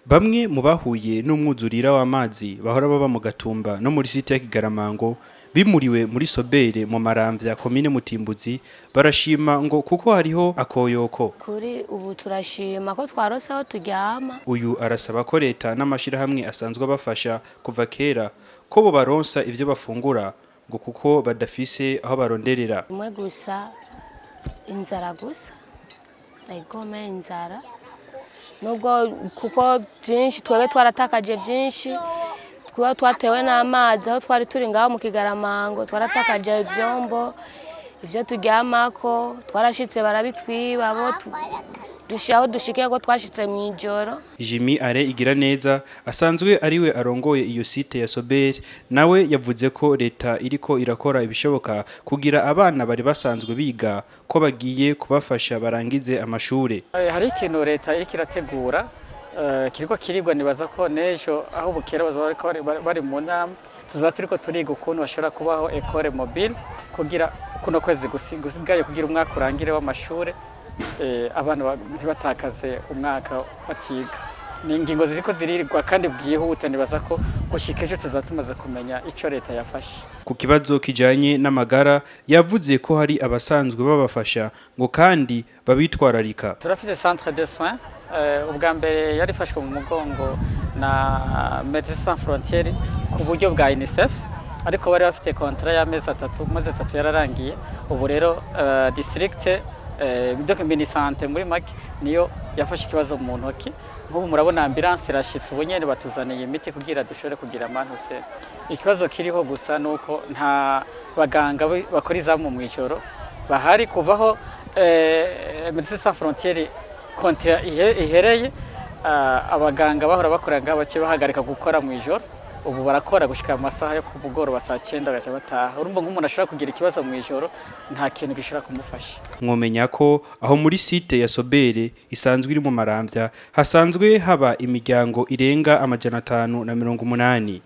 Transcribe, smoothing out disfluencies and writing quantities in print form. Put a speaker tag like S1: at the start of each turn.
S1: Bamwe mu bahuye n'umwuzurira w'amazi bahora baba mu Gatumba no muri site ya Kigaramango bimuriwe muri Sobere mu Maramvya komine Mutimbuzi barashima ngo kuko hariho akoyoko.
S2: Kuri ubu turashima ko twarose aho turyama.
S1: Uyu arasaba ko leta n'amashirahamwe asanzwe abafasha kuva kera ko bo baronsa ivyo bafungura ngo kuko badafise aho baronderera.
S2: Umwe gusa inzara gusa. Nayigome inzara. Nubwo kuko byinshi twebwe twaratakaje byinshi kuba twatewe n'amazi aho twari turi ngaho mu Kigaramango twaratakaje ivyombo ivyo turyamako twarashitse barabitwiba bo dushaho dushikiye ko twashitse mwijoro.
S1: Jimmy Are igira neza asanzwe ariwe arongoye iyo site ya Sobere nawe yavuze ko leta iriko irakora ibishoboka kugira abana bari basanzwe biga ko bagiye kubafasha barangize amashure.
S3: Hari ikintu leta iriko irategura kiriko kirigwa nibaza ko nejo aho bukera bari mu nama tuza turiko turiga ukuntu bashobora kubaho école mobile kugira kuno kwezi gusigaye kugira umwaka urangire w'amashure abana ntibatakaze umwaka batiga. Ni ingingo ziriko zirirwa kandi bwihuta nibaza ko gushika ejo tuzatumaze kumenya ico leta yafashe.
S1: Ku kibazo kijanye n'amagara yavuze ko hari abasanzwe babafasha ngo kandi babitwararika.
S3: Turafise centre de soins ubwa mbere yarifashwe mu mugongo na Médecins Sans Frontières ku buryo bwa UNICEF ariko bari bafite contrat y'amezi 3 yararangiye. Ubu rero district donc Minisante muri Maki niyo yafashe ikibazo mu ntoki. Nk'ubu murabona ambulance irashitse ubu nyene batuzaniye imiti kugira dushobore kugira amanuse. Ikibazo kiriho gusa nuko nta baganga bakora izamu mu ijoro bahari kuvaho Médecins Sans Frontières kontra ihereye abaganga bahora bakora bace bahagarika gukora mu ijoro. Ubu barakora gushika amasaha yo ku mugoroba saa 9 gacha bataha. Urumva nk'umuntu ashobora kugira ikibazo mu ijoro nta kintu gishobora kumufasha.
S1: Mwomenya ko aho muri site ya Sobere isanzwe iri mu Maramvya hasanzwe haba imiryango irenga 580.